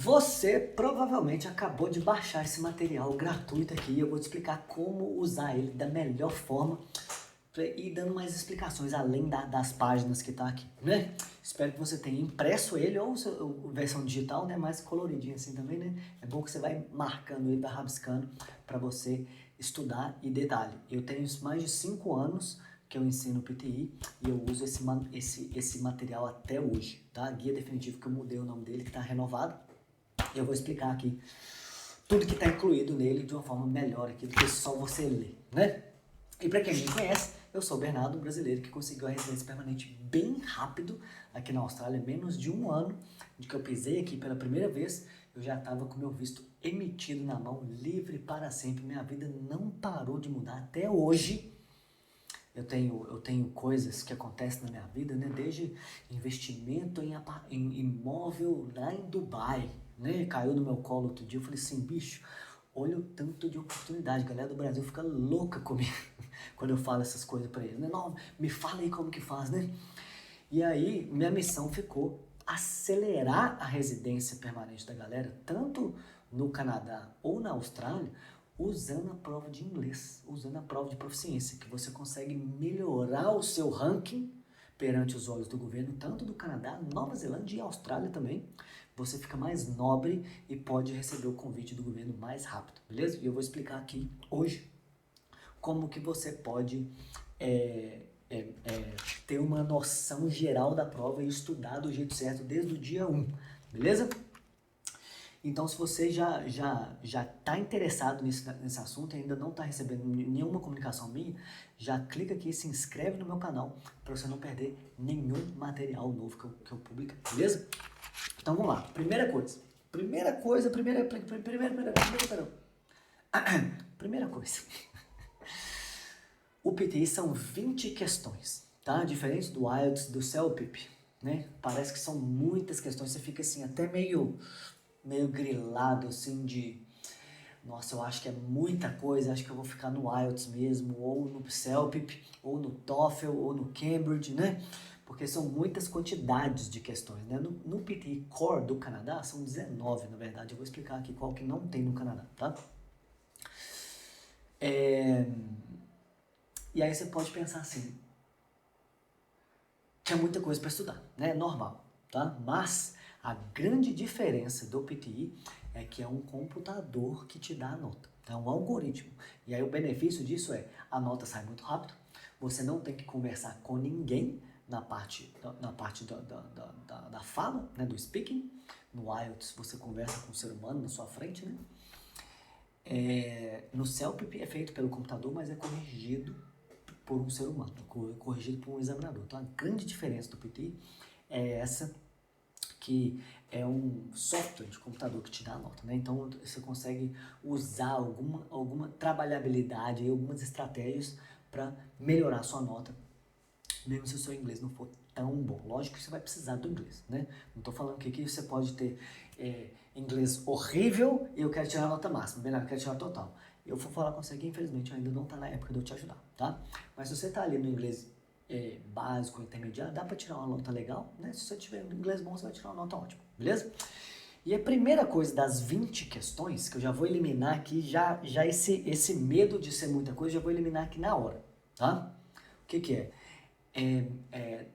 Você provavelmente acabou de baixar esse material gratuito aqui e eu vou te explicar como usar ele da melhor forma pra ir dando mais explicações além das páginas que tá aqui, né? Espero que você tenha impresso ele ou versão digital, né? Mais coloridinho assim também, né? É bom que você vai marcando ele, vai rabiscando para você estudar. E detalhe, eu tenho mais de 5 anos que eu ensino PTI e eu uso esse material até hoje, tá? Guia definitivo, que eu mudei o nome dele, que tá renovado. Eu vou explicar aqui tudo que está incluído nele de uma forma melhor aqui do que só você ler, né? E para quem me conhece, eu sou o Bernardo, um brasileiro que conseguiu a residência permanente bem rápido aqui na Austrália, menos de 1 ano de que eu pisei aqui pela primeira vez, eu já estava com meu visto emitido na mão, livre para sempre. Minha vida não parou de mudar até hoje. Eu tenho coisas que acontecem na minha vida, né? Desde investimento em imóvel lá em Dubai, né? Caiu no meu colo outro dia, eu falei assim, bicho, olha o tanto de oportunidade. A galera do Brasil fica louca comigo quando eu falo essas coisas para eles, né? Não, me fala aí como que faz, né? E aí, minha missão ficou acelerar a residência permanente da galera, tanto no Canadá ou na Austrália, usando a prova de inglês, usando a prova de proficiência, que você consegue melhorar o seu ranking perante os olhos do governo, tanto do Canadá, Nova Zelândia e Austrália também. Você fica mais nobre e pode receber o convite do governo mais rápido, beleza? E eu vou explicar aqui hoje como que você pode ter uma noção geral da prova e estudar do jeito certo desde o dia 1, beleza? Então, se você já está interessado nesse assunto e ainda não está recebendo nenhuma comunicação minha, já clica aqui e se inscreve no meu canal para você não perder nenhum material novo que eu publico, beleza? Então, vamos lá. Primeira coisa. Primeira coisa. O PTI são 20 questões, tá? Diferente do IELTS, do CELPIP, né? Parece que são muitas questões, você fica assim até meio grilado assim de, nossa, eu acho que é muita coisa, acho que eu vou ficar no IELTS mesmo, ou no CELPIP, ou no TOEFL, ou no Cambridge, né? Porque são muitas quantidades de questões, né? No PTI Core do Canadá são 19, na verdade. Eu vou explicar aqui qual que não tem no Canadá, tá? E aí você pode pensar assim, que é muita coisa para estudar, né? Normal, tá? Mas a grande diferença do PTI é que é um computador que te dá a nota, é um algoritmo. E aí o benefício disso é, a nota sai muito rápido, você não tem que conversar com ninguém na parte da fala, né? Do speaking. No IELTS você conversa com um ser humano na sua frente, né? No CELPIP é feito pelo computador, mas é corrigido por um ser humano, corrigido por um examinador. Então a grande diferença do PTI é essa, que é um software de computador que te dá a nota, né? Então você consegue usar alguma trabalhabilidade e algumas estratégias para melhorar a sua nota, mesmo se o seu inglês não for tão bom. Lógico que você vai precisar do inglês, né? Não estou falando que você pode ter inglês horrível e eu quero tirar a nota máxima, Bernardo, eu quero tirar total. Eu vou falar com você que infelizmente ainda não está na época de eu te ajudar, tá? Mas se você está ali no inglês básico, intermediário, dá para tirar uma nota legal, né? Se você tiver um inglês bom, você vai tirar uma nota ótima, beleza? E a primeira coisa das 20 questões, que eu já vou eliminar aqui, já esse medo de ser muita coisa, já vou eliminar aqui na hora, tá? O que é?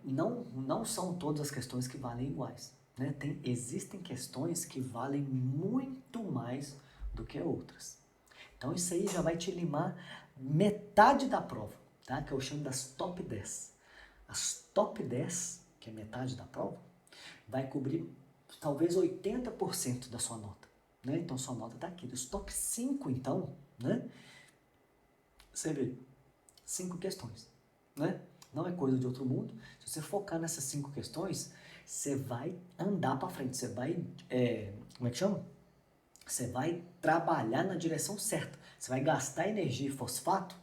Não são todas as questões que valem iguais, né? Existem questões que valem muito mais do que outras. Então isso aí já vai te limar metade da prova, tá? Que eu chamo das top 10. As top 10, que é metade da prova, vai cobrir talvez 80% da sua nota, né? Então sua nota está aqui. Dos top 5, então, né? Você vê, 5 questões, né? Não é coisa de outro mundo. Se você focar nessas 5 questões, você vai andar para frente, você vai, como é que chama? Você vai trabalhar na direção certa. Você vai gastar energia e fosfato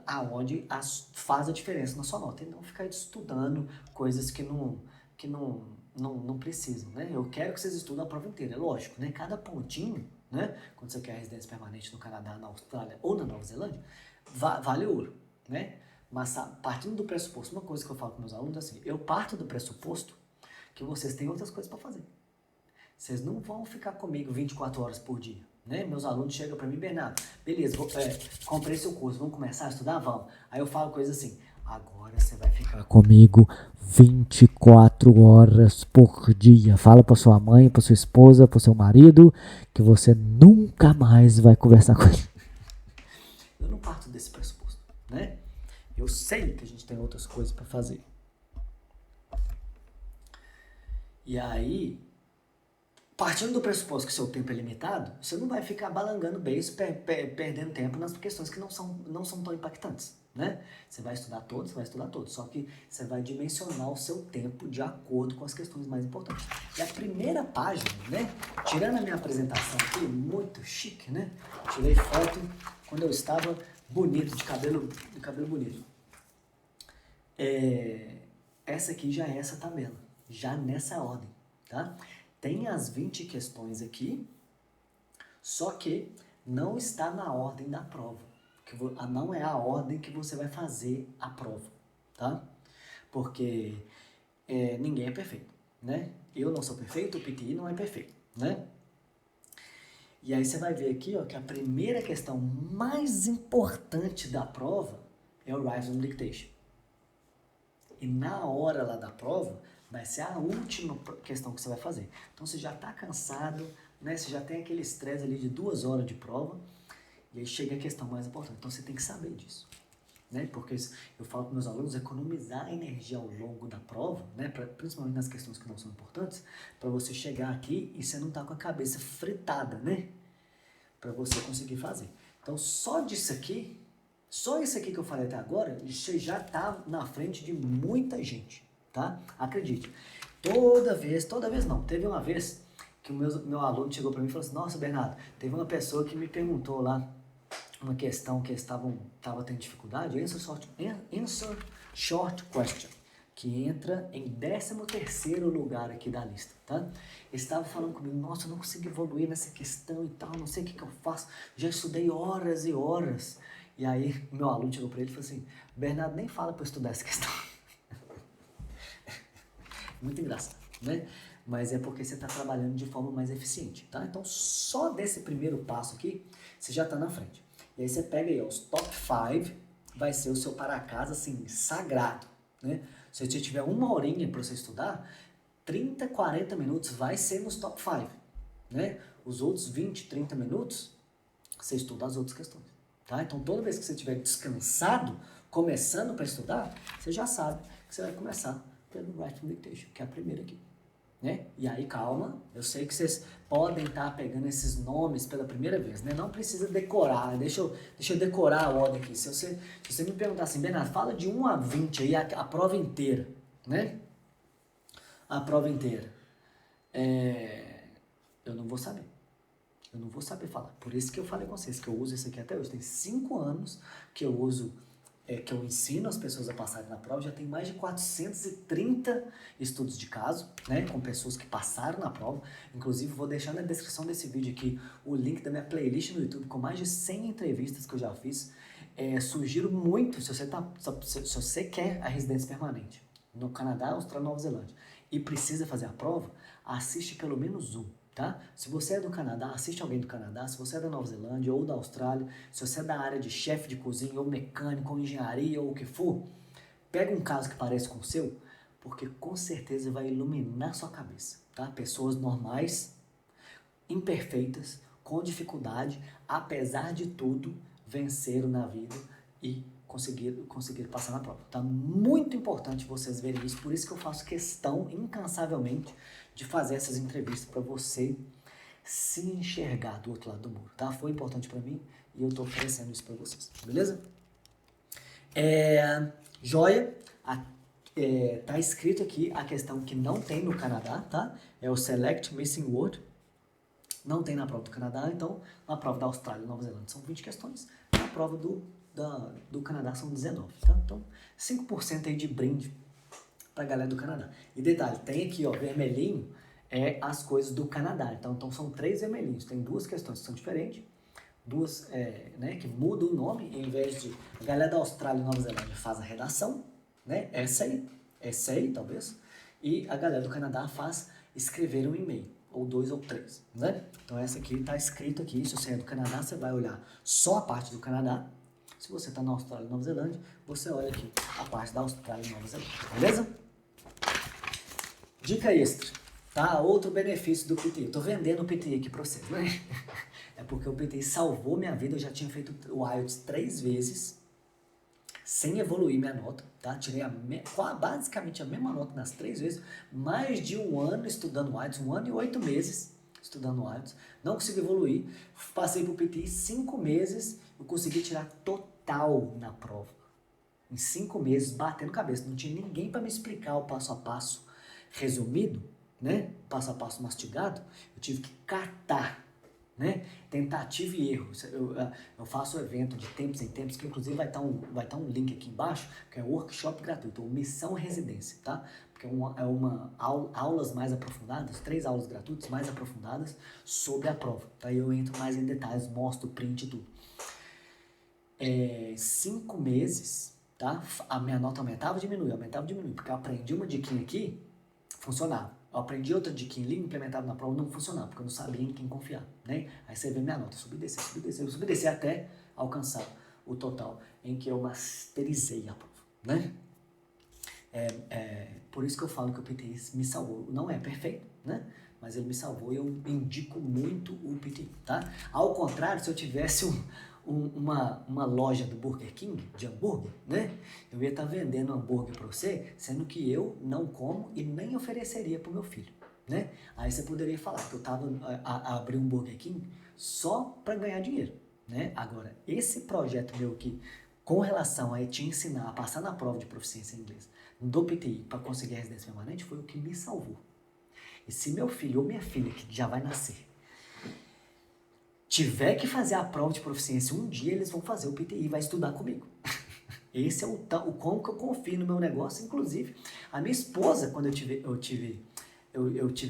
aonde faz a diferença na sua nota. E não ficar estudando coisas que não precisam, né? Eu quero que vocês estudem a prova inteira, é lógico, né? Cada pontinho, né? Quando você quer residência permanente no Canadá, na Austrália ou na Nova Zelândia, vale ouro, né? Mas partindo do pressuposto, uma coisa que eu falo com meus alunos é assim, eu parto do pressuposto que vocês têm outras coisas para fazer. Vocês não vão ficar comigo 24 horas por dia, né? Meus alunos chegam para mim, Bernardo, beleza, comprei seu curso, vamos começar a estudar? Vamos. Aí eu falo coisa assim, agora você vai ficar comigo 24 horas por dia. Fala para sua mãe, para sua esposa, para seu marido, que você nunca mais vai conversar com ele. Eu não parto desse pressuposto, né? Eu sei que a gente tem outras coisas para fazer. E aí, partindo do pressuposto que seu tempo é limitado, você não vai ficar balangando beijo, perdendo tempo nas questões que não são tão impactantes, né? Você vai estudar todos, só que você vai dimensionar o seu tempo de acordo com as questões mais importantes. E a primeira página, né? Tirando a minha apresentação aqui, muito chique, né? Tirei foto quando eu estava bonito, de cabelo bonito. Essa aqui já é essa tabela, já nessa ordem, tá? Tem as 20 questões aqui, só que não está na ordem da prova. Não é a ordem que você vai fazer a prova, tá? Porque ninguém é perfeito, né? Eu não sou perfeito, o PTI não é perfeito, né? E aí você vai ver aqui, ó, que a primeira questão mais importante da prova é o Writing Dictation. E na hora lá da prova, vai ser a última questão que você vai fazer. Então você já está cansado, né? Você já tem aquele estresse ali de 2 horas de prova, e aí chega a questão mais importante. Então você tem que saber disso, né? Porque eu falo para meus alunos economizar energia ao longo da prova, né? Principalmente nas questões que não são importantes, para você chegar aqui e você não tá com a cabeça fritada, né? Para você conseguir fazer. Então só disso aqui, só isso aqui que eu falei até agora, você já tá na frente de muita gente, tá? Acredite. Toda vez não. Teve uma vez que o meu aluno chegou para mim e falou assim, nossa, Bernardo, teve uma pessoa que me perguntou lá uma questão que eles tava tendo dificuldade, answer short question, que entra em 13º lugar aqui da lista, tá? Eles estavam falando comigo, nossa, eu não consigo evoluir nessa questão e tal, não sei o que eu faço, já estudei horas e horas. E aí, meu aluno chegou para ele e falou assim, Bernardo, nem fala para eu estudar essa questão. Muito engraçado, né? Mas é porque você está trabalhando de forma mais eficiente, tá? Então, só desse primeiro passo aqui, você já está na frente. E aí você pega aí, ó, os top 5, vai ser o seu para-casa, assim, sagrado, né? Se você tiver uma horinha para você estudar, 30, 40 minutos vai ser nos top 5, né? Os outros 20, 30 minutos, você estuda as outras questões, tá? Então, toda vez que você estiver descansado, começando para estudar, você já sabe que você vai começar pelo Writing Dictation, que é a primeira aqui, né? E aí, calma, eu sei que vocês podem estar pegando esses nomes pela primeira vez, né? Não precisa decorar, deixa eu decorar a ordem aqui. Se você me perguntar assim, Bernardo, fala de 1 a 20 aí, a prova inteira, né? A prova inteira. Eu não vou saber. Eu não vou saber falar. Por isso que eu falei com vocês, que eu uso isso aqui até hoje. Tem 5 anos que eu uso, que eu ensino as pessoas a passarem na prova. Já tem mais de 430 estudos de caso, né? Com pessoas que passaram na prova. Inclusive, vou deixar na descrição desse vídeo aqui o link da minha playlist no YouTube com mais de 100 entrevistas que eu já fiz. Sugiro muito, se você quer a residência permanente no Canadá, Austrália e Nova Zelândia e precisa fazer a prova, assiste pelo menos um. Tá? Se você é do Canadá, assiste alguém do Canadá. Se você é da Nova Zelândia ou da Austrália, se você é da área de chefe de cozinha ou mecânico ou engenharia ou o que for, pega um caso que parece com o seu, porque com certeza vai iluminar sua cabeça, tá? Pessoas normais, imperfeitas, com dificuldade, apesar de tudo, venceram na vida e conseguiram passar na prova. Tá muito importante vocês verem isso, por isso que eu faço questão incansavelmente de fazer essas entrevistas para você se enxergar do outro lado do muro, tá? Foi importante para mim e eu tô oferecendo isso para vocês, beleza? Joia, tá escrito aqui a questão que não tem no Canadá, tá? É o Select Missing Word, não tem na prova do Canadá, então na prova da Austrália e Nova Zelândia são 20 questões, na prova do Canadá são 19, tá? Então 5% aí de brinde pra galera do Canadá. E detalhe, tem aqui, ó, vermelhinho, as coisas do Canadá. Então são 3 vermelhinhos. Tem 2 questões que são diferentes, 2, né, que mudam o nome, em vez de a galera da Austrália e Nova Zelândia faz a redação, né, essa aí, talvez, e a galera do Canadá faz escrever um e-mail. ou 2 ou 3, né? Então essa aqui está escrito aqui, se você é do Canadá, você vai olhar só a parte do Canadá. Se você está na Austrália e Nova Zelândia, você olha aqui a parte da Austrália e Nova Zelândia, beleza? Dica extra, tá? Outro benefício do PTI. Eu tô vendendo o PTI aqui para vocês, né? É porque o PTI salvou minha vida. Eu já tinha feito o IELTS 3 vezes, sem evoluir minha nota, tá? Tirei basicamente a mesma nota nas 3 vezes, mais de 1 ano estudando IELTS, 1 ano e 8 meses estudando IELTS, não consegui evoluir, passei pro PTI 5 meses, eu consegui tirar total na prova. Em 5 meses, batendo cabeça, não tinha ninguém para me explicar o passo a passo resumido, né? O passo a passo mastigado, eu tive que catar, né? Tentativa e erro. Eu faço um evento de tempos em tempos, que inclusive vai estar um link aqui embaixo, que é workshop gratuito, ou missão residência, tá? Porque aulas mais aprofundadas, 3 aulas gratuitas mais aprofundadas sobre a prova. Tá? Eu entro mais em detalhes, mostro o print e tudo. 5 meses, tá? A minha nota aumentava e diminuía, porque eu aprendi uma diquinha aqui, funcionava. Eu aprendi outra diquinha ali, implementava na prova, não funcionava, porque eu não sabia em quem confiar, né? Aí você vê minha nota, subi e descer até alcançar o total em que eu masterizei a prova, né? Por isso que eu falo que o PTI me salvou. Não é perfeito, né? Mas ele me salvou e eu indico muito o PTI, tá? Ao contrário, se eu tivesse uma loja do Burger King, de hambúrguer, né? Eu ia estar vendendo hambúrguer para você, sendo que eu não como e nem ofereceria para o meu filho, né? Aí você poderia falar que eu estava a abrir um Burger King só para ganhar dinheiro, né? Agora, esse projeto meu aqui, com relação a te ensinar a passar na prova de proficiência em inglês do PTI para conseguir a residência permanente, foi o que me salvou. E se meu filho ou minha filha, que já vai nascer, tiver que fazer a prova de proficiência um dia, eles vão fazer o PTI e vai estudar comigo. Esse é o como que eu confio no meu negócio. Inclusive, a minha esposa, quando eu tive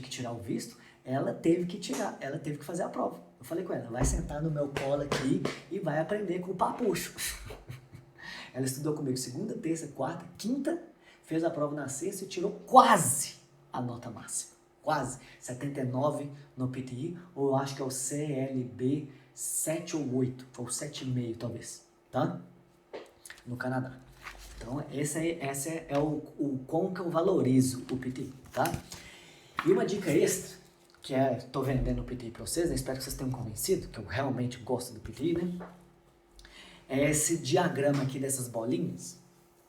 que tirar o visto, ela teve que fazer a prova. Eu falei com ela, vai sentar no meu colo aqui e vai aprender com o papucho. Ela estudou comigo segunda, terça, quarta, quinta, fez a prova na sexta e tirou quase a nota máxima. Quase. 79 no PTI, ou eu acho que é o CLB 7 ou 8, ou 7,5 talvez, tá? No Canadá. Então, esse é o como que eu valorizo o PTI, tá? E uma dica extra, que tô vendendo o PTI para vocês, né? Espero que vocês tenham convencido, que eu realmente gosto do PTI, né? É esse diagrama aqui dessas bolinhas,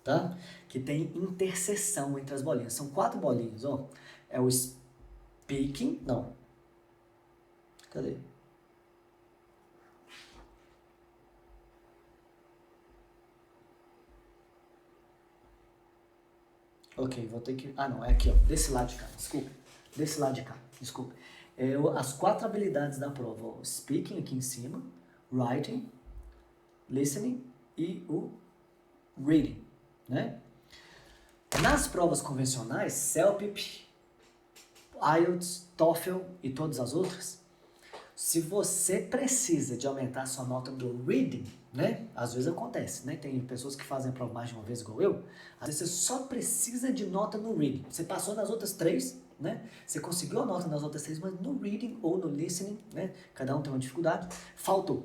tá? Que tem interseção entre as bolinhas. São 4 bolinhas, ó. É o speaking, não. Cadê? Ok, vou ter que... Ah, não, é aqui, ó. Desse lado de cá, desculpa. Desse lado de cá, desculpa. As 4 habilidades da prova, ó. Speaking aqui em cima, writing, listening e o reading, né? Nas provas convencionais, CELPIP, IELTS, TOEFL e todas as outras, se você precisa de aumentar a sua nota do reading, né? Às vezes acontece, né? Tem pessoas que fazem a prova mais de uma vez igual eu. Às vezes você só precisa de nota no reading. Você passou nas outras 3, né? Você conseguiu a nota nas outras 3, mas no reading ou no listening, né? Cada um tem uma dificuldade, faltou.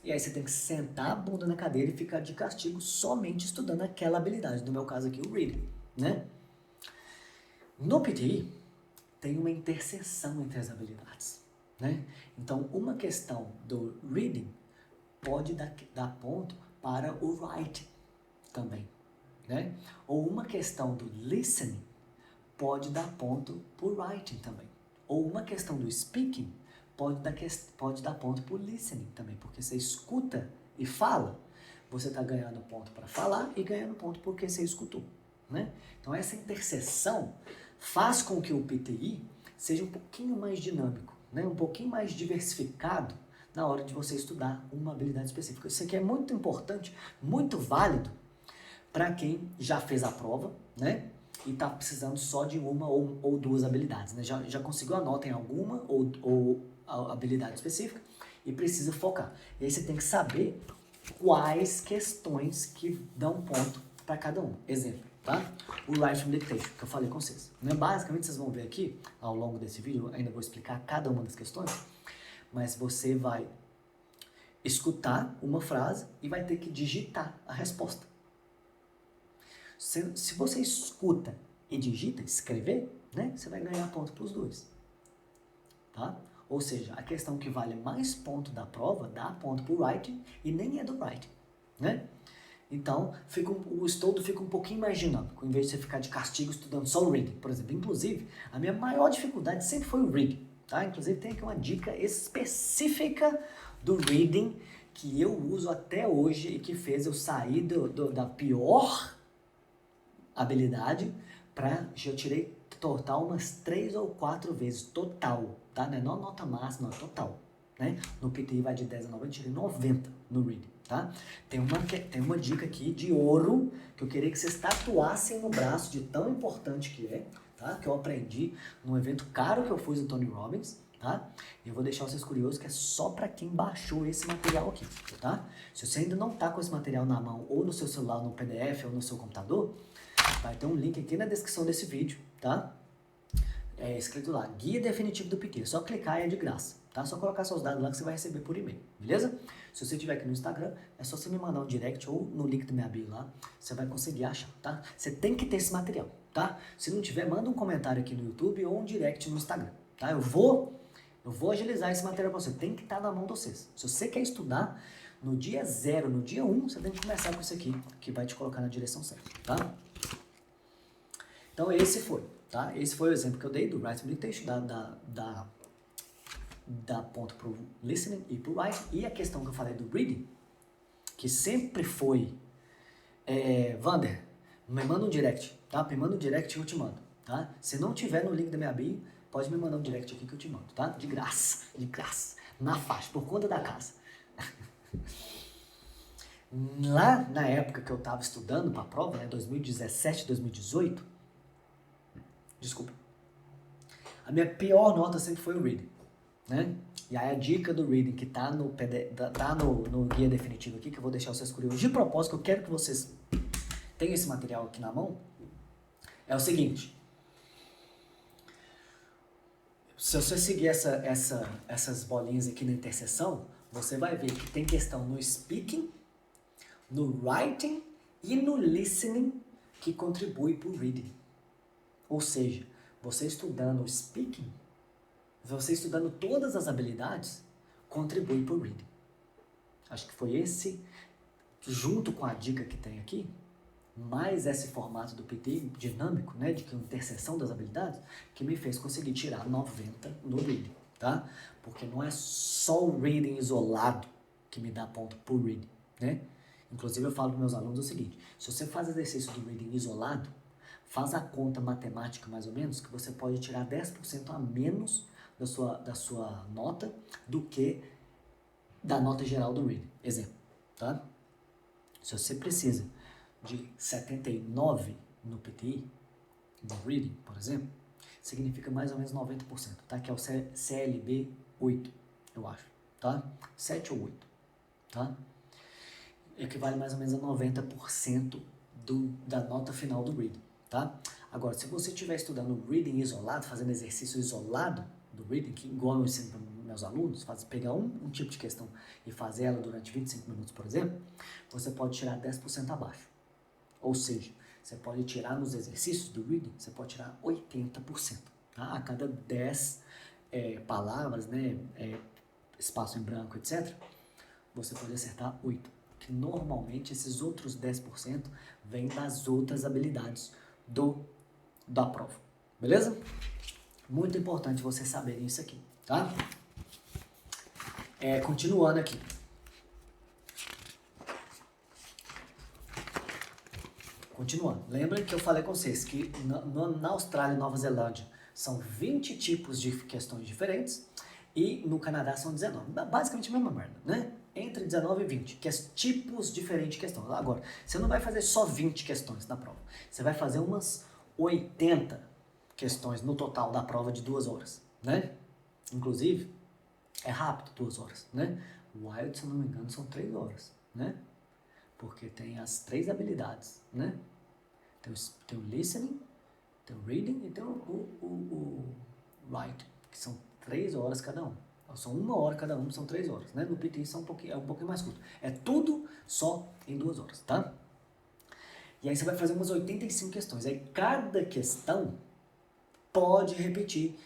E aí você tem que sentar a bunda na cadeira e ficar de castigo somente estudando aquela habilidade. No meu caso aqui, o reading, né? No PTI, tem uma interseção entre as habilidades, né? Então, uma questão do reading pode dar ponto para o writing também, né? Ou uma questão do listening pode dar ponto para o writing também. Ou uma questão do speaking pode dar ponto para o listening também, porque você escuta e fala, você está ganhando ponto para falar e ganhando ponto porque você escutou, né? Então, essa interseção faz com que o PTI seja um pouquinho mais dinâmico, né? Um pouquinho mais diversificado na hora de você estudar uma habilidade específica. Isso aqui é muito importante, muito válido para quem já fez a prova, né? E está precisando só de uma ou 2 habilidades, né? Já conseguiu a nota em alguma ou a habilidade específica e precisa focar. E aí você tem que saber quais questões que dão ponto para cada um. Exemplo, tá? O Writing Dictation, que eu falei com vocês. Né? Basicamente, vocês vão ver aqui, ao longo desse vídeo, eu ainda vou explicar cada uma das questões, mas você vai escutar uma frase e vai ter que digitar a resposta. Se você escuta e digita, escrever, né, você vai ganhar ponto para os dois. Tá? Ou seja, a questão que vale mais ponto da prova dá ponto para o writing e nem é do writing. Né? Então, o estudo fica um pouquinho mais dinâmico, em vez de você ficar de castigo estudando só o reading, por exemplo. Inclusive, a minha maior dificuldade sempre foi o reading. Tá? Inclusive, tem aqui uma dica específica do reading que eu uso até hoje e que fez eu sair da pior habilidade para já tirei total umas 3 ou 4 vezes, total, tá? Não é nota máxima, não, total, né? No PTI vai de 10 a 90, eu tirei 90 no reading, tá? Tem uma dica aqui de ouro que eu queria que vocês tatuassem no braço de tão importante que é, tá? Que eu aprendi num evento caro que eu fiz do Tony Robbins, tá? E eu vou deixar vocês curiosos que é só para quem baixou esse material aqui, tá? Se você ainda não tá com esse material na mão, ou no seu celular, no PDF, ou no seu computador, vai ter um link aqui na descrição desse vídeo, tá? É escrito lá, Guia Definitivo do PT. É só clicar e é de graça, tá? Só colocar seus dados lá que você vai receber por e-mail, beleza? Se você estiver aqui no Instagram, é só você me mandar um direct ou no link da minha bio lá, você vai conseguir achar, tá? Você tem que ter esse material, tá? Se não tiver, manda um comentário aqui no YouTube ou um direct no Instagram, tá? Eu vou agilizar esse material para você, tem que estar na mão de vocês. Se você quer estudar, no dia 0, no dia 1, você tem que começar com isso aqui, que vai te colocar na direção certa, tá? Então esse foi, tá? Esse foi o exemplo que eu dei do Writing Dictation, da ponto pro listening e pro writing. E a questão que eu falei do reading, que sempre foi, Vander, me manda um direct, tá? Me manda um direct e eu te mando, tá? Se não tiver no link da minha bio, pode me mandar um direct aqui que eu te mando, tá? De graça, na faixa, por conta da casa. Lá na época que eu tava estudando pra prova, né, 2017, 2018, desculpa, a minha pior nota sempre foi o reading, né? E aí a dica do reading que tá no guia definitivo aqui, que eu vou deixar vocês curiosos de propósito, que eu quero que vocês tenham esse material aqui na mão, é o seguinte: se você seguir essas bolinhas aqui na interseção, você vai ver que tem questão no speaking, no writing e no listening que contribui para o reading. Ou seja, você estudando o speaking, você estudando todas as habilidades, contribui para o reading. Acho que foi esse, junto com a dica que tem aqui, mais esse formato do PT dinâmico, né, de interseção das habilidades, que me fez conseguir tirar 90 no reading, tá? Porque não é só o reading isolado que me dá ponto por reading, né? Inclusive eu falo para meus alunos o seguinte: se você faz exercício do reading isolado, faz a conta matemática mais ou menos, que você pode tirar 10% a menos da sua nota do que da nota geral do reading. Exemplo, tá? Se você precisa de 79 no PTI, no reading, por exemplo, significa mais ou menos 90%, tá? Que é o CLB 8, eu acho, tá? 7 ou 8, tá? Equivale mais ou menos a 90% da nota final do reading, tá? Agora, se você estiver estudando reading isolado, fazendo exercício isolado do reading, que igual eu ensino para meus alunos, pegar um tipo de questão e fazer ela durante 25 minutos, por exemplo, você pode tirar 10% abaixo. Ou seja, você pode tirar nos exercícios do reading, você pode tirar 80%. Tá? A cada 10 palavras, né, espaço em branco, etc., você pode acertar 8. Que normalmente esses outros 10% vêm das outras habilidades da prova. Beleza? Muito importante vocês saberem isso aqui, tá? Continuando aqui. Continuando. Lembra que eu falei com vocês que na Austrália e Nova Zelândia são 20 tipos de questões diferentes e no Canadá são 19. Basicamente a mesma merda, né? Entre 19 e 20, que é tipos diferentes de questões. Agora, você não vai fazer só 20 questões na prova. Você vai fazer umas 80 questões no total da prova de 2 horas, né? Inclusive, é rápido 2 horas, né? O IELTS, se eu não me engano, são 3 horas, né? Porque tem as 3 habilidades, né? Tem o listening, tem o reading e tem o write, que são 3 horas cada um. São 1 hora cada um, são 3 horas, né? No PT são é um pouquinho mais curto. É tudo só em 2 horas, tá? E aí você vai fazer umas 85 questões. Aí cada questão pode repetir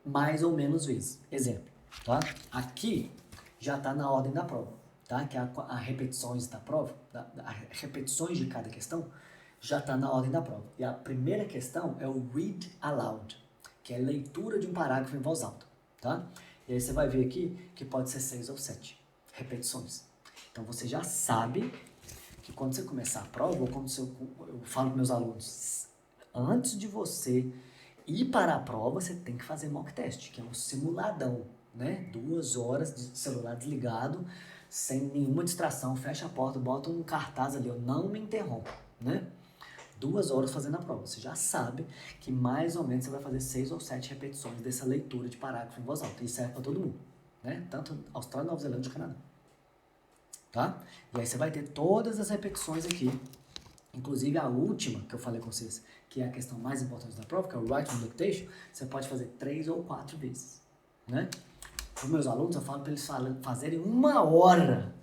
mais ou menos vezes. Exemplo, tá? Aqui já está na ordem da prova, tá? Que a repetições da prova, a repetições de cada questão, já está na ordem da prova. E a primeira questão é o read aloud, que é a leitura de um parágrafo em voz alta, tá? E aí você vai ver aqui que pode ser 6 ou 7 repetições. Então você já sabe que quando você começar a prova, ou quando eu falo para meus alunos, antes de você ir para a prova, você tem que fazer mock test, que é um simuladão, né? 2 horas de celular desligado, sem nenhuma distração, fecha a porta, bota um cartaz ali, eu não me interrompo, né? 2 horas fazendo a prova. Você já sabe que mais ou menos você vai fazer 6 ou 7 repetições dessa leitura de parágrafo em voz alta. Isso serve para todo mundo, né? Tanto Austrália, Nova Zelândia e Canadá. Tá? E aí você vai ter todas as repetições aqui, inclusive a última que eu falei com vocês, que é a questão mais importante da prova, que é o writing dictation, você pode fazer 3 ou 4 vezes, né? Para os meus alunos, eu falo para eles fazerem 1 hora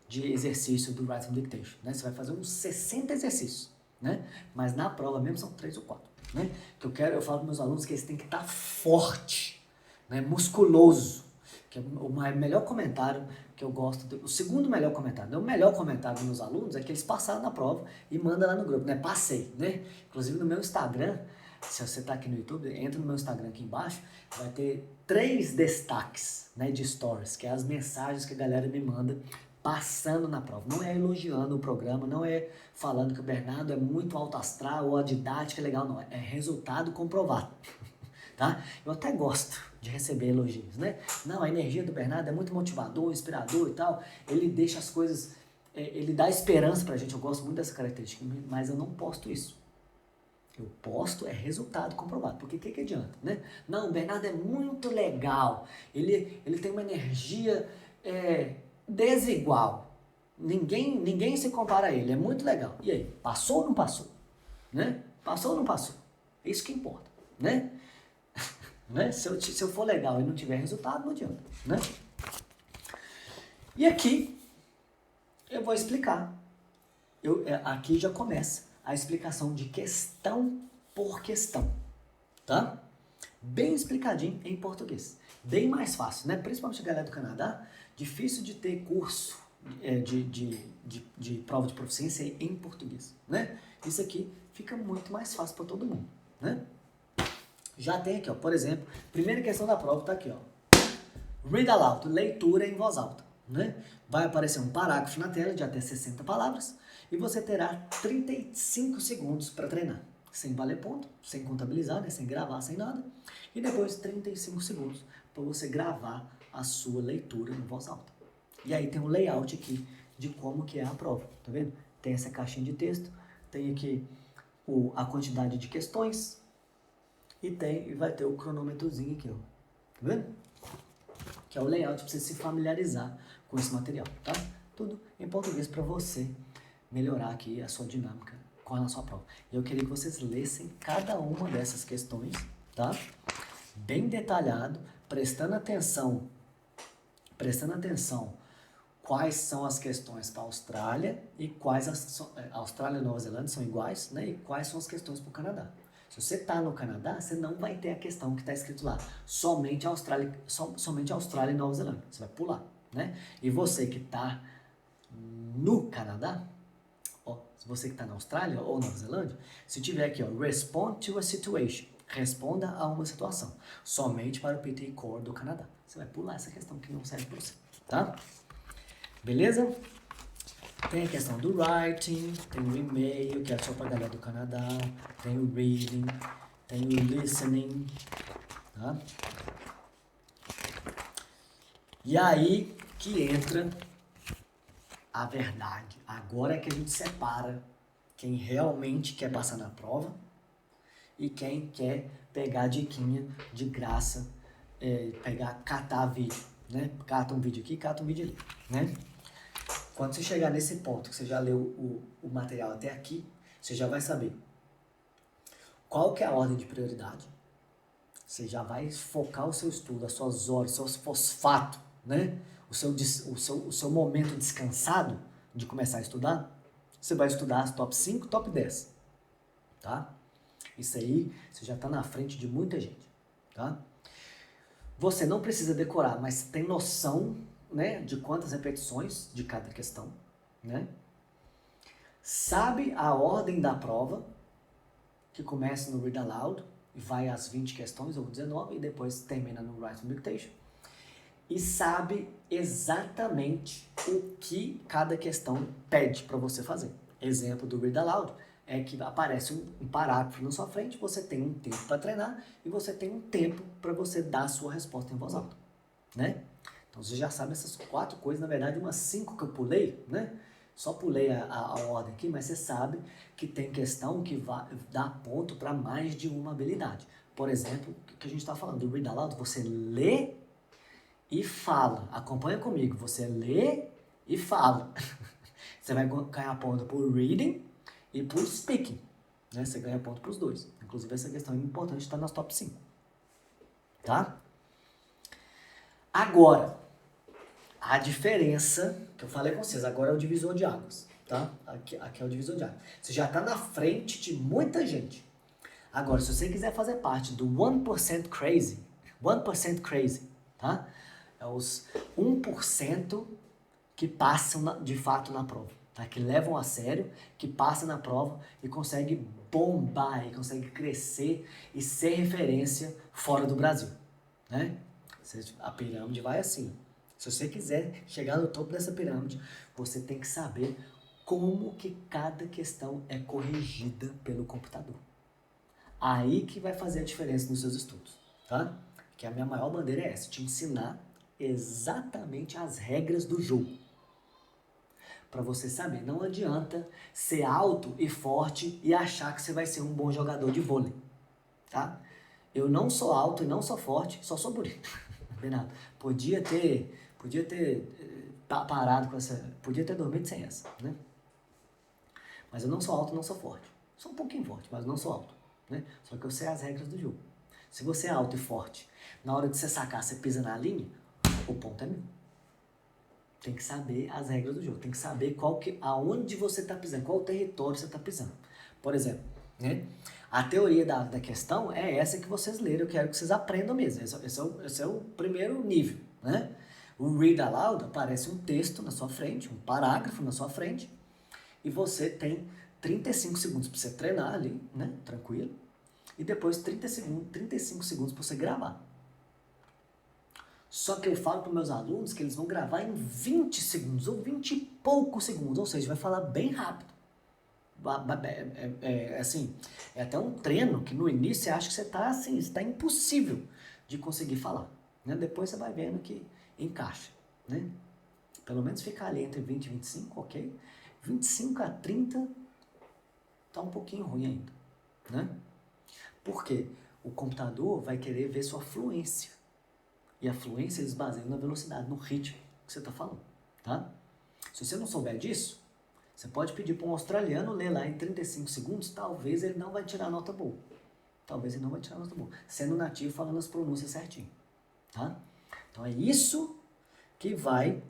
de exercício do writing dictation, né? Você vai fazer uns 60 exercícios, né? Mas na prova mesmo são 3 ou 4, né? Que eu falo para meus alunos que eles têm que estar forte, né? Musculoso, que é o melhor comentário que eu gosto, o segundo melhor comentário, né? O melhor comentário dos meus alunos é que eles passaram na prova e mandam lá no grupo, né? Passei, né? Inclusive no meu Instagram, se você está aqui no YouTube, entra no meu Instagram aqui embaixo, vai ter 3 destaques, né, de stories, que é as mensagens que a galera me manda passando na prova. Não é elogiando o programa, não é falando que o Bernardo é muito alto astral ou a didática é legal, não. É resultado comprovado. Tá? Eu até gosto de receber elogios, né? Não, a energia do Bernardo é muito motivador, inspirador e tal. Ele deixa as coisas, ele dá esperança pra gente. Eu gosto muito dessa característica, mas eu não posto isso. Eu posto resultado comprovado. Porque o que adianta, né? Não, o Bernardo é muito legal. Ele tem uma energia desigual. Ninguém se compara a ele. É muito legal. E aí, passou ou não passou? Né? Passou ou não passou? É isso que importa, né? Né? Se eu for legal e não tiver resultado, não adianta, né? E aqui eu vou explicar. Aqui já começa a explicação de questão por questão, tá? Bem explicadinho em português. Bem mais fácil, né? Principalmente a galera do Canadá, difícil de ter curso de prova de proficiência em português, né? Isso aqui fica muito mais fácil para todo mundo, né? Já tem aqui, ó, por exemplo, primeira questão da prova tá aqui, ó. Read aloud, leitura em voz alta, né? Vai aparecer um parágrafo na tela de até 60 palavras e você terá 35 segundos para treinar, sem valer ponto, sem contabilizar, né? Sem gravar, sem nada. E depois 35 segundos para você gravar a sua leitura em voz alta. E aí tem um layout aqui de como que é a prova, tá vendo? Tem essa caixinha de texto, tem aqui a quantidade de questões, e vai ter o cronômetrozinho aqui, ó. Tá vendo? Que é o layout para você se familiarizar com esse material, tá? Tudo em português para você melhorar aqui a sua dinâmica com a sua prova. E eu queria que vocês lessem cada uma dessas questões, tá? Bem detalhado, prestando atenção quais são as questões para a Austrália e quais a Austrália e Nova Zelândia são iguais, né? E quais são as questões para o Canadá. Se você está no Canadá, você não vai ter a questão que está escrito lá, somente a Austrália e Nova Zelândia. Você vai pular, né? E você que está no Canadá, ó, você que está na Austrália ou Nova Zelândia, se tiver aqui, ó, respond to a situation, responda a uma situação, somente para o PTE Core do Canadá. Você vai pular essa questão que não serve para você, tá? Beleza? Tem a questão do writing, tem o e-mail, que é só para a galera do Canadá, tem o reading, tem o listening, tá? E aí que entra a verdade. Agora é que a gente separa quem realmente quer passar na prova e quem quer pegar a diquinha de graça, catar vídeo, né? Cata um vídeo aqui, cata um vídeo ali, né? Quando você chegar nesse ponto, que você já leu o material até aqui, Você já vai saber qual que é a ordem de prioridade. Você já vai focar o seu estudo, as suas horas, o seu fosfato, né? O seu momento descansado de começar a estudar. Você vai estudar as top 5, top 10, tá? Isso aí, você já está na frente de muita gente, tá? Você não precisa decorar, mas tem noção, né, de quantas repetições de cada questão, né? Sabe a ordem da prova, que começa no Read Aloud, e vai às 20 questões, ou 19, e depois termina no Writing Dictation. E sabe exatamente o que cada questão pede para você fazer. Exemplo do Read Aloud é que aparece um parágrafo na sua frente, você tem um tempo para treinar e você tem um tempo para você dar a sua resposta em voz alta, né? Então você já sabe essas 4 coisas, na verdade umas 5 que eu pulei, né? Só pulei a ordem aqui, mas você sabe que tem questão que vai dar ponto para mais de uma habilidade. Por exemplo, o que a gente está falando do Read Aloud, você lê e fala. Acompanha comigo, você lê e fala. Você vai ganhar ponto por reading e por speaking, né? Você ganha ponto para os dois. Inclusive essa questão é importante, está nas top 5. Tá? Agora, a diferença que eu falei com vocês, agora é o divisor de águas, tá? Aqui é o divisor de águas. Você já está na frente de muita gente. Agora, se você quiser fazer parte do 1% crazy, tá? É os 1% que passam de fato na prova, tá? Que levam a sério, que passam na prova e conseguem bombar, e conseguem crescer e ser referência fora do Brasil, né? A pirâmide vai assim. Se você quiser chegar no topo dessa pirâmide, você tem que saber como que cada questão é corrigida pelo computador. Aí que vai fazer a diferença nos seus estudos, tá? Que a minha maior bandeira é essa, te ensinar exatamente as regras do jogo. Para você saber, não adianta ser alto e forte e achar que você vai ser um bom jogador de vôlei, tá? Eu não sou alto e não sou forte, só sou bonito. Bernardo, podia ter parado com essa, podia ter dormido sem essa, né? Mas eu não sou alto, não sou forte. Sou um pouquinho forte, mas não sou alto, né? Só que eu sei as regras do jogo. Se você é alto e forte, na hora de você sacar, você pisa na linha, o ponto é meu. Tem que saber as regras do jogo, tem que saber aonde você está pisando, qual território você está pisando. Por exemplo, né? A teoria da questão é essa que vocês leram, eu quero que vocês aprendam mesmo. Esse é o primeiro nível, né? O Read Aloud aparece um texto na sua frente, um parágrafo na sua frente, e você tem 35 segundos para você treinar ali, né? Tranquilo. E depois 35 segundos para você gravar. Só que eu falo para meus alunos que eles vão gravar em 20 segundos, ou 20 e poucos segundos, ou seja, vai falar bem rápido. Assim, é até um treino que no início você acha que você está assim, está impossível de conseguir falar, né? Depois você vai vendo que encaixa, né? Pelo menos ficar ali entre 20 e 25, ok? 25 a 30 tá um pouquinho ruim ainda, né? Por quê? O computador vai querer ver sua fluência. E a fluência eles baseiam na velocidade, no ritmo que você está falando, tá? Se você não souber disso, você pode pedir para um australiano ler lá em 35 segundos, talvez ele não vai tirar nota boa. Talvez ele não vai tirar nota boa. Sendo nativo, falando as pronúncias certinho, tá? Então é isso que vai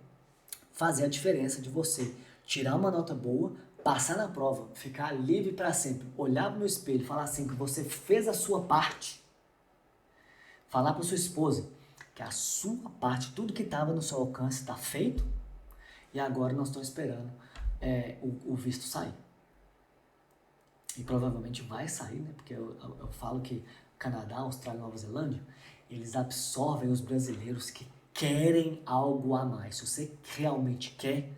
fazer a diferença de você tirar uma nota boa, passar na prova, ficar livre para sempre, olhar no espelho e falar assim que você fez a sua parte, falar para sua esposa que a sua parte, tudo que estava no seu alcance está feito e agora nós estamos esperando o visto sair. E provavelmente vai sair, né? Porque eu falo que Canadá, Austrália e Nova Zelândia, eles absorvem os brasileiros que querem algo a mais. Se você realmente quer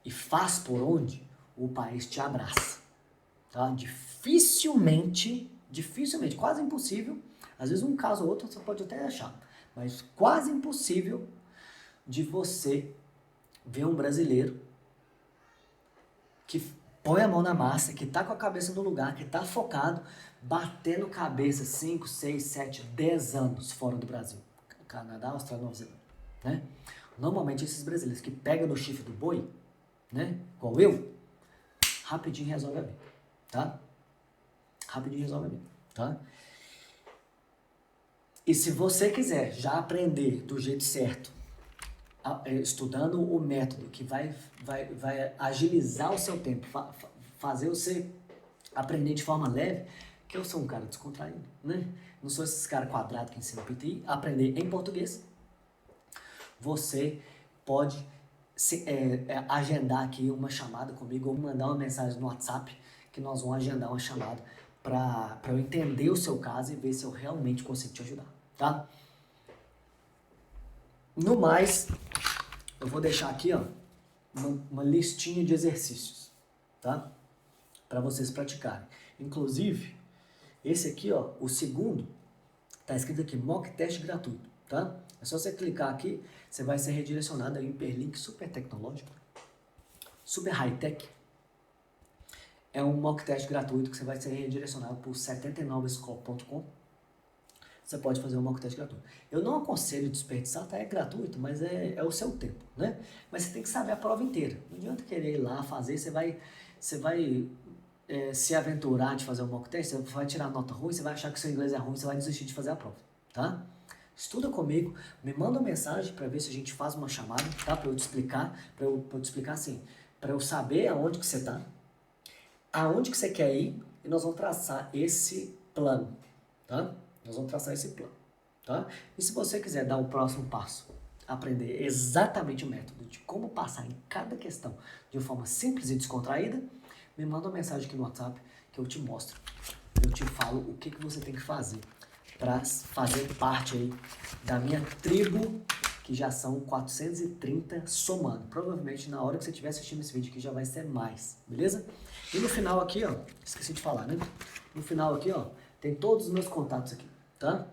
e faz por onde, o país te abraça. Tá? Dificilmente, quase impossível, às vezes um caso ou outro você pode até achar, mas quase impossível de você ver um brasileiro que põe a mão na massa, que tá com a cabeça no lugar, que tá focado, batendo cabeça 5, 6, 7, 10 anos fora do Brasil. Canadá, Austrália, Nova Zelândia, né? Normalmente esses brasileiros que pegam no chifre do boi, né? Igual eu, rapidinho resolve a vida, tá? Rapidinho resolve a vida, tá? E se você quiser já aprender do jeito certo, estudando o método que vai agilizar o seu tempo, fazer você aprender de forma leve, que eu sou um cara descontraído, né? Não sou esses caras quadrados que ensinam PTI, aprender em português. Você pode agendar aqui uma chamada comigo ou mandar uma mensagem no WhatsApp que nós vamos agendar uma chamada para eu entender o seu caso e ver se eu realmente consigo te ajudar, tá? No mais, eu vou deixar aqui, ó, uma listinha de exercícios, tá? Para vocês praticarem. Inclusive, esse aqui, ó, o segundo, tá escrito aqui, mock teste gratuito, tá? É só você clicar aqui, você vai ser redirecionado a um hiperlink super tecnológico, super high-tech. É um mock teste gratuito que você vai ser redirecionado por 79score.com. Você pode fazer um mock teste gratuito. Eu não aconselho desperdiçar, tá? É gratuito, mas é o seu tempo, né? Mas você tem que saber a prova inteira. Não adianta querer ir lá fazer, você vai se aventurar de fazer um mock test, você vai tirar nota ruim, você vai achar que seu inglês é ruim, você vai desistir de fazer a prova, tá? Estuda comigo, me manda uma mensagem para ver se a gente faz uma chamada, tá? Para eu te explicar, para eu te explicar assim, para eu saber aonde que você tá, aonde que você quer ir, e nós vamos traçar esse plano, tá? Nós vamos traçar esse plano, tá? E se você quiser dar o próximo passo, aprender exatamente o método de como passar em cada questão de uma forma simples e descontraída, me manda uma mensagem aqui no WhatsApp que eu te mostro. Eu te falo o que você tem que fazer para fazer parte aí da minha tribo, que já são 430 somando. Provavelmente na hora que você estiver assistindo esse vídeo aqui já vai ser mais, beleza? E no final aqui, ó, esqueci de falar, né? No final aqui, ó, tem todos os meus contatos aqui, tá?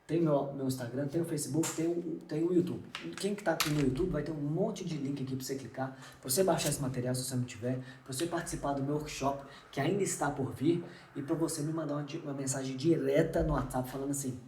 Tem meu Instagram, tem o Facebook, tem o YouTube. Quem que tá aqui no YouTube vai ter um monte de link aqui para você clicar, para você baixar esse material se você não tiver, para você participar do meu workshop que ainda está por vir e para você me mandar uma mensagem direta no WhatsApp falando assim: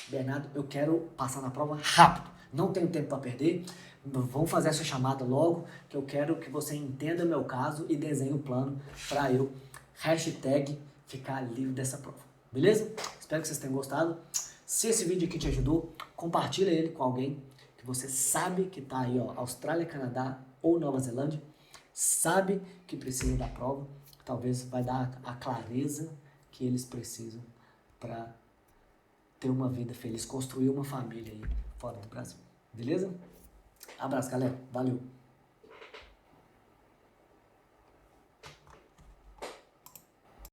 Bernardo, eu quero passar na prova rápido, não tenho tempo para perder, vamos fazer essa chamada logo, que eu quero que você entenda meu caso e desenhe o plano para eu, hashtag, ficar livre dessa prova. Beleza? Espero que vocês tenham gostado. Se esse vídeo aqui te ajudou, compartilha ele com alguém que você sabe que está aí, ó, Austrália, Canadá ou Nova Zelândia, sabe que precisa da prova, talvez vai dar a clareza que eles precisam para ter uma vida feliz, construir uma família aí fora do Brasil. Beleza? Abraço, galera. Valeu!